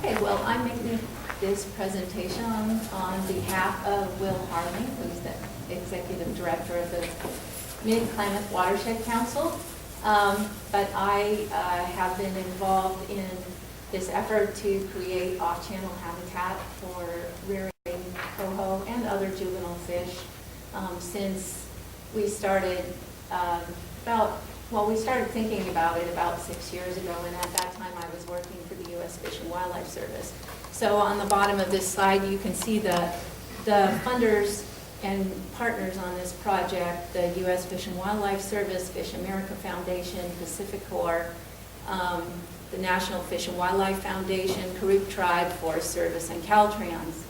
Okay, well, I'm making this presentation on behalf of Will Harling, who's the Executive Director of the Mid Klamath Watershed Council. But I have been involved in this effort to create off-channel habitat for rearing coho and other juvenile fish since we started we started thinking about it about 6 years ago, and at that time I was working for the U.S. Fish and Wildlife Service. So on the bottom of this slide you can see the funders and partners on this project: the U.S. Fish and Wildlife Service, Fish America Foundation, Pacific Corps, the National Fish and Wildlife Foundation, Karuk Tribe, Forest Service, and Caltrans.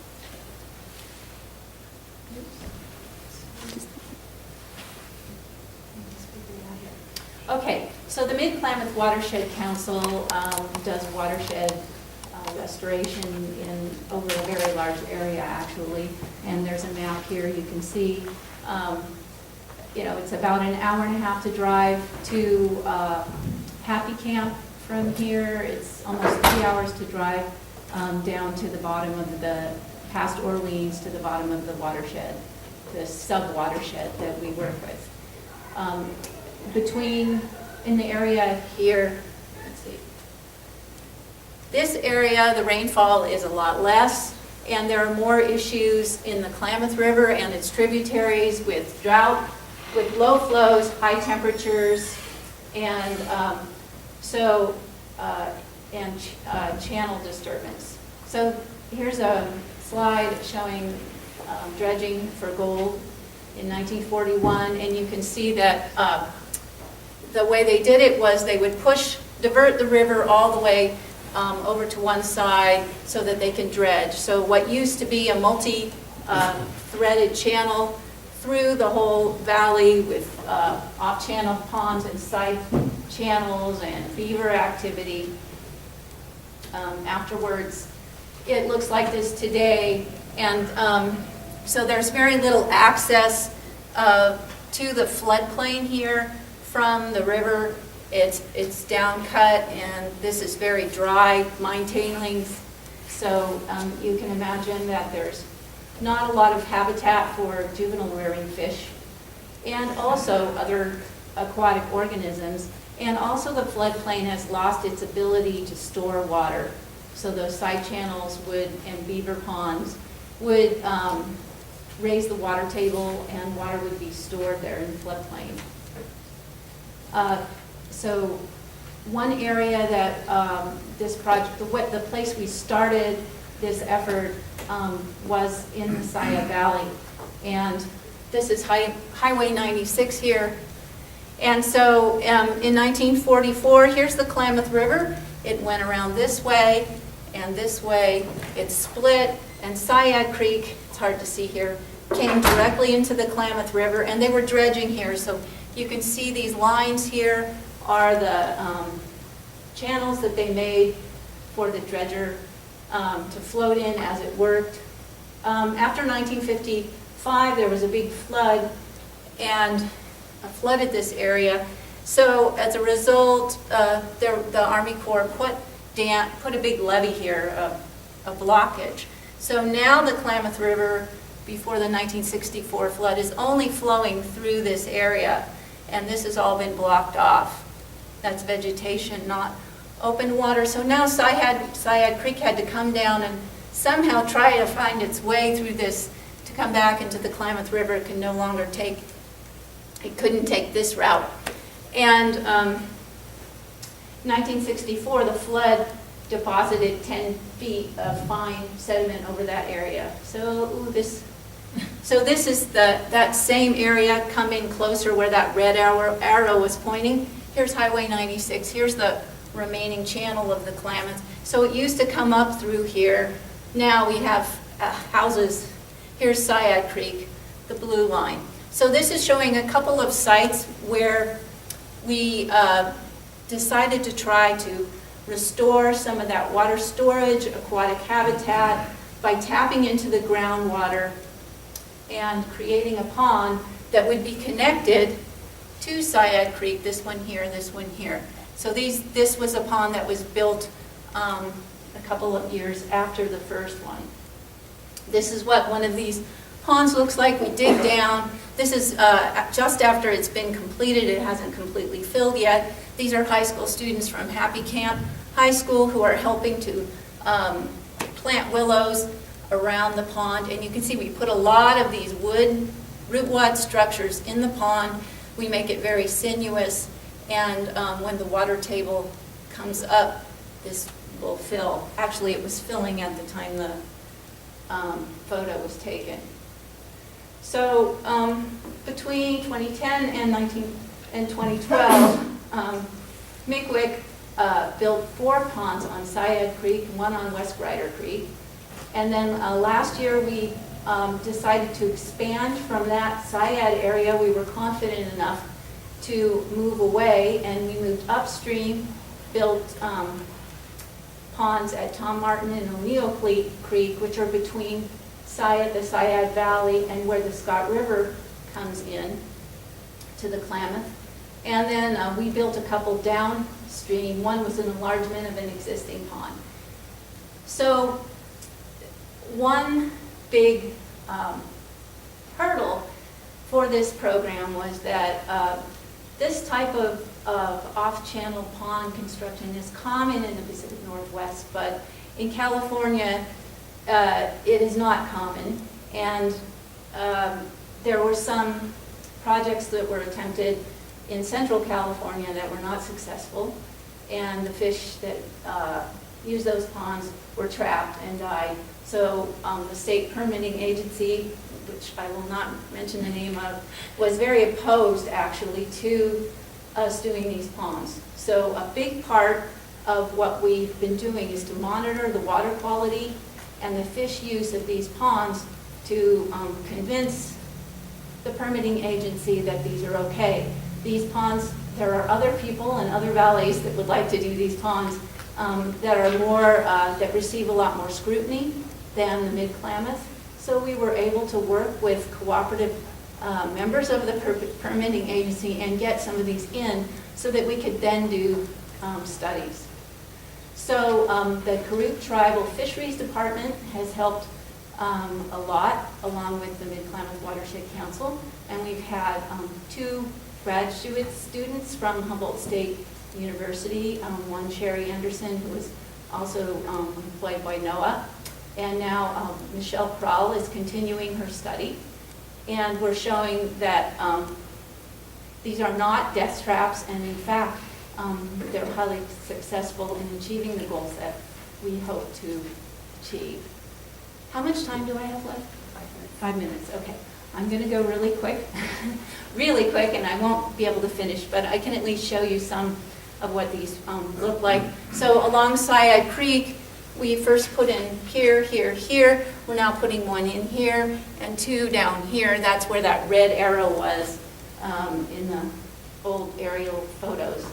Okay, so the Mid Klamath Watershed Council does watershed restoration over a very large area, actually. And there's a map here you can see. It's about an hour and a half to drive to Happy Camp from here. It's almost 3 hours to drive down to the bottom of past Orleans to the bottom of the watershed, the sub-watershed that we work with. In the area here, let's see. This area, the rainfall is a lot less, and there are more issues in the Klamath River and its tributaries with drought, with low flows, high temperatures, and channel disturbance. So here's a slide showing dredging for gold in 1941, and you can see that the way they did it was they would divert the river all the way over to one side so that they can dredge. So what used to be a multi-threaded channel through the whole valley with off-channel ponds and side channels and beaver activity. Afterwards, it looks like this today, and so there's very little access to the floodplain here from the river. It's down cut, and this is very dry mine tailings. So you can imagine that there's not a lot of habitat for juvenile rearing fish and also other aquatic organisms. And also the floodplain has lost its ability to store water. So those side channels and beaver ponds would raise the water table, and water would be stored there in the floodplain. So one area that this project, the place we started this effort was in the Sayad Valley. And this is Highway 96 here. And so in 1944, here's the Klamath River. It went around this way and this way. It split, and Sayad Creek, it's hard to see here, came directly into the Klamath River, and they were dredging here. So you can see these lines here are the channels that they made for the dredger to float in as it worked. After 1955, there was a big flood and flooded this area. So as a result, the Army Corps put a big levee here, a blockage. So now the Klamath River, before the 1964 flood, is only flowing through this area, and this has all been blocked off. That's vegetation, not open water. So now Sayad Creek had to come down and somehow try to find its way through this to come back into the Klamath River. It couldn't take this route. And 1964, the flood deposited 10 feet of fine sediment over that area. So this is that same area. Come in closer where that red arrow was pointing. Here's Highway 96. Here's the remaining channel of the Klamath. So it used to come up through here. Now we have houses. Here's Sayad Creek, the blue line. So this is showing a couple of sites where we decided to try to restore some of that water storage, aquatic habitat, by tapping into the groundwater and creating a pond that would be connected to Sayad Creek, this one here, this one here. So this was a pond that was built a couple of years after the first one. This is what one of these ponds looks like. We dig down. This is just after it's been completed. It hasn't completely filled yet. These are high school students from Happy Camp High School who are helping to plant willows around the pond. And you can see we put a lot of these wood root wad structures in the pond. We make it very sinuous, and when the water table comes up, this will fill. Actually, it was filling at the time the photo was taken. So between 2010 and 2012, MCWIC built 4 ponds on Syed Creek, 1 on West Ryder Creek. And then last year we decided to expand from that Syed area. We were confident enough to move away, and we moved upstream, built ponds at Tom Martin and O'Neill Creek, which are between the Syed Valley and where the Scott River comes in to the Klamath. And then we built a couple downstream. One was an enlargement of an existing pond. So one big hurdle for this program was that this type of off-channel pond construction is common in the Pacific Northwest, but in California it is not common. And there were some projects that were attempted in Central California that were not successful, and the fish that use those ponds were trapped and died. So the state permitting agency, which I will not mention the name of, was very opposed actually to us doing these ponds. So a big part of what we've been doing is to monitor the water quality and the fish use of these ponds to convince the permitting agency that these are okay. These ponds, there are other people in other valleys that would like to do these ponds that are more, that receive a lot more scrutiny than the Mid Klamath. So we were able to work with cooperative members of the permitting agency and get some of these in so that we could then do studies. So the Karuk Tribal Fisheries Department has helped a lot, along with the Mid Klamath Watershed Council, and we've had 2 graduate students from Humboldt State University, one Sherry Anderson, who was also employed by NOAA, and now Michelle Prahl is continuing her study. And we're showing that these are not death traps, and in fact, they're highly successful in achieving the goals that we hope to achieve. How much time do I have left? 5 minutes, okay. I'm going to go really quick, really quick, and I won't be able to finish, but I can at least show you some of what these look like. So along Syed Creek, we first put in here, here, here. We're now putting 1 in here and 2 down here. That's where that red arrow was in the old aerial photos.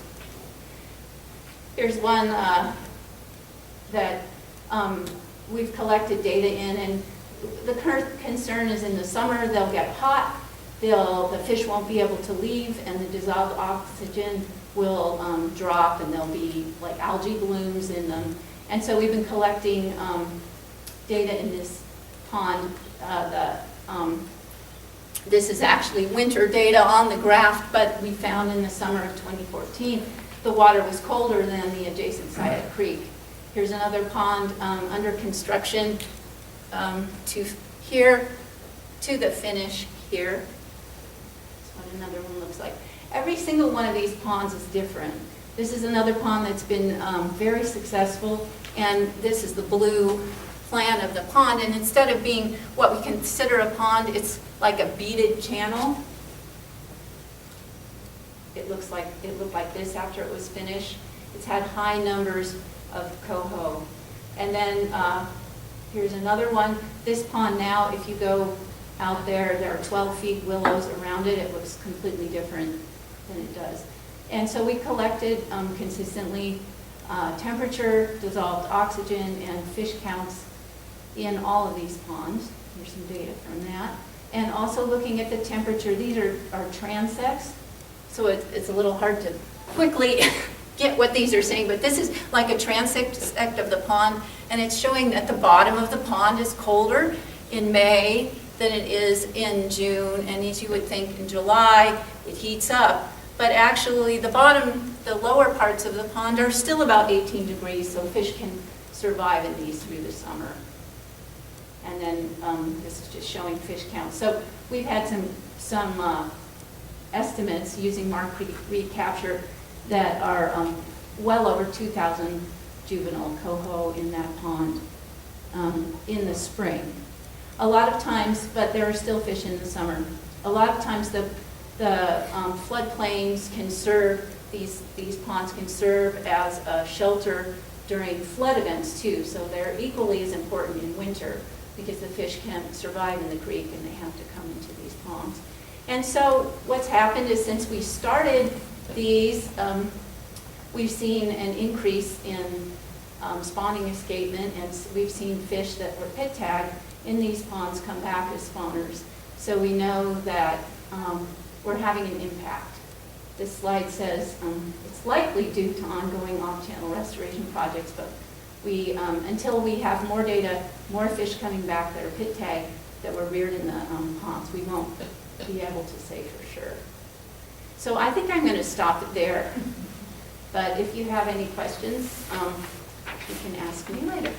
Here's one that we've collected data in, and the current concern is in the summer they'll get hot, the fish won't be able to leave, and the dissolved oxygen will drop, and there'll be like algae blooms in them. And so we've been collecting data in this pond. This is actually winter data on the graph, but we found in the summer of 2014 the water was colder than the adjacent Syed Creek. Here's another pond under construction to here, to the finish here. That's what another one looks like. Every single one of these ponds is different. This is another pond that's been very successful, and this is the blue plan of the pond. And instead of being what we consider a pond, it's like a beaded channel. It looked like this after it was finished. It's had high numbers of coho. And then here's another one. This pond now, if you go out there, there are 12 feet willows around it. It looks completely different than it does. And so we collected consistently temperature, dissolved oxygen, and fish counts in all of these ponds. Here's some data from that. And also looking at the temperature, these are transects, so it's a little hard to quickly get what these are saying, but this is like a transect of the pond, and it's showing that the bottom of the pond is colder in May than it is in June, and as you would think in July, it heats up. But actually the bottom, the lower parts of the pond are still about 18 degrees, so fish can survive in these through the summer. And then this is just showing fish count. So we've had some estimates using Mark Creek capture that are well over 2,000 juvenile coho in that pond in the spring. A lot of times, but there are still fish in the summer. A lot of times the floodplains can serve, these ponds can serve as a shelter during flood events too. So they're equally as important in winter because the fish can't survive in the creek and they have to come into these ponds. And so what's happened is since we started these, we've seen an increase in spawning escapement, and we've seen fish that were pit tagged in these ponds come back as spawners. So we know that we're having an impact. This slide says it's likely due to ongoing off-channel restoration projects, but we, until we have more data, more fish coming back that are pit tagged that were reared in the ponds, we won't be able to say for sure. So I think I'm going to stop it there. But if you have any questions, you can ask me later.